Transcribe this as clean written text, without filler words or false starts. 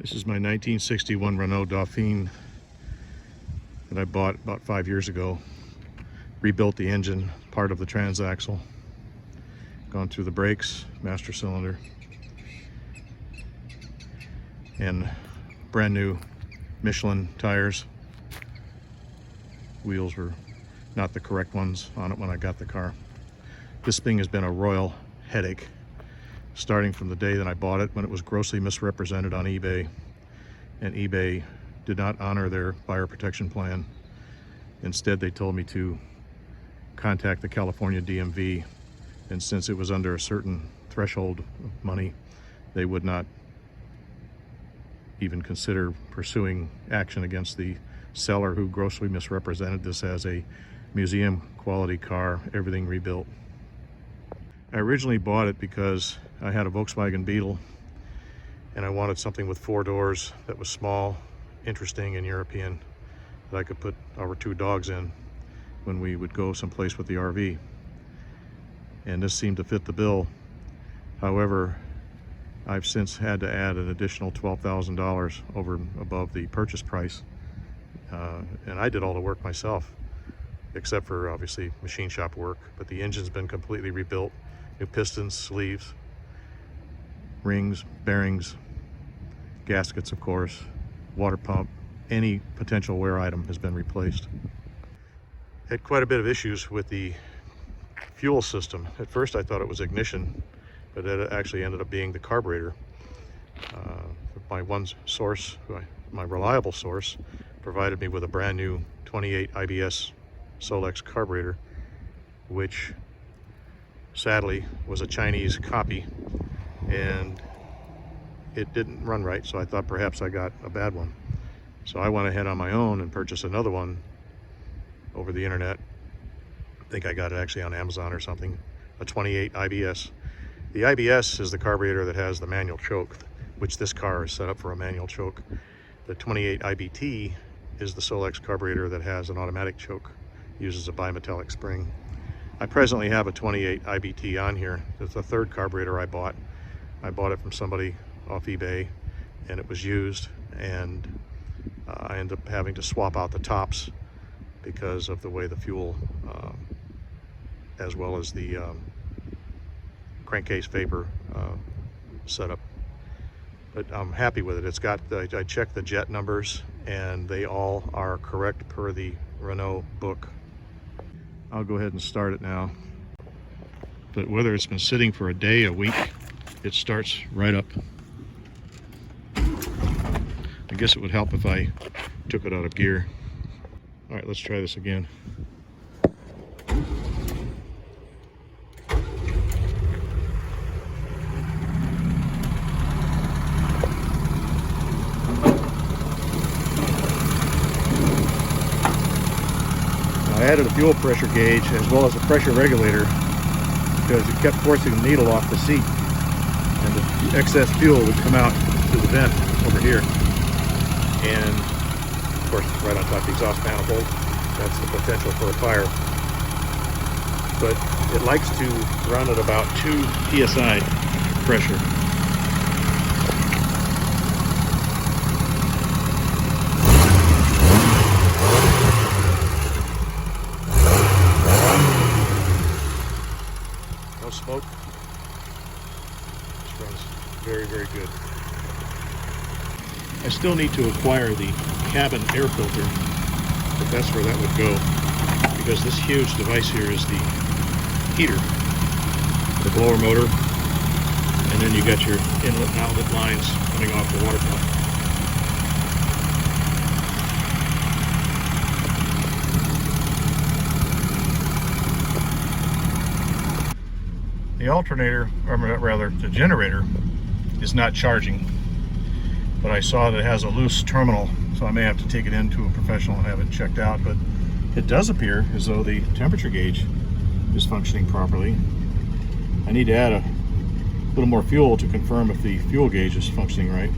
This is my 1961 Renault Dauphine that I bought about 5 years ago. Rebuilt the engine, part of the transaxle, gone through the brakes, master cylinder, and brand new Michelin tires. Wheels were not the correct ones on it when I got the car. This thing has been a royal headache, starting from the day that I bought it, when it was grossly misrepresented on eBay, and eBay did not honor their buyer protection plan. Instead, they told me to contact the California DMV, and since it was under a certain threshold of money, they would not even consider pursuing action against the seller who grossly misrepresented this as a museum quality car, everything rebuilt. I originally bought it because I had a Volkswagen Beetle and I wanted something with 4 doors that was small, interesting, and European, that I could put our 2 dogs in when we would go someplace with the RV. And this seemed to fit the bill. However, I've since had to add an additional $12,000 over and above the purchase price. And I did all the work myself, except for obviously machine shop work, but the engine's been completely rebuilt. New pistons, sleeves, rings, bearings, gaskets, of course, water pump, any potential wear item has been replaced. Had quite a bit of issues with the fuel system. At first I thought it was ignition, but it actually ended up being the carburetor. My one source, my reliable source, provided me with a brand new 28 IBS Solex carburetor, which sadly was a Chinese copy, and it didn't run right, so I thought perhaps I got a bad one. So I went ahead on my own and purchased another one over the internet. I think I got it actually on Amazon or something, a 28 IBS. The IBS is the carburetor that has the manual choke, which this car is set up for a manual choke. The 28 IBT is the Solex carburetor that has an automatic choke, uses a bimetallic spring. I presently have a 28 IBT on here. It's the 3rd carburetor I bought. I bought it from somebody off eBay, and it was used, and I ended up having to swap out the tops because of the way the fuel, as well as the crankcase vapor setup. But I'm happy with it. It's got, I checked the jet numbers and they all are correct per the Renault book. I'll go ahead and start it now. But whether it's been sitting for a day, a week, it starts right up. I guess it would help if I took it out of gear. All right, let's try this again. I added a fuel pressure gauge as well as a pressure regulator because it kept forcing the needle off the seat, and the excess fuel would come out through the vent over here. And of course, right on top of the exhaust manifold, that's the potential for a fire. But it likes to run at about 2 psi pressure. No smoke. This runs very, very good. I still need to acquire the cabin air filter, but that's where that would go, because this huge device here is the heater, the blower motor, and then you got your inlet and outlet lines coming off the water pump. The alternator, or rather the generator, is not charging, but I saw that it has a loose terminal, so I may have to take it into a professional and have it checked out. But it does appear as though the temperature gauge is functioning properly. I need to add a little more fuel to confirm if the fuel gauge is functioning right.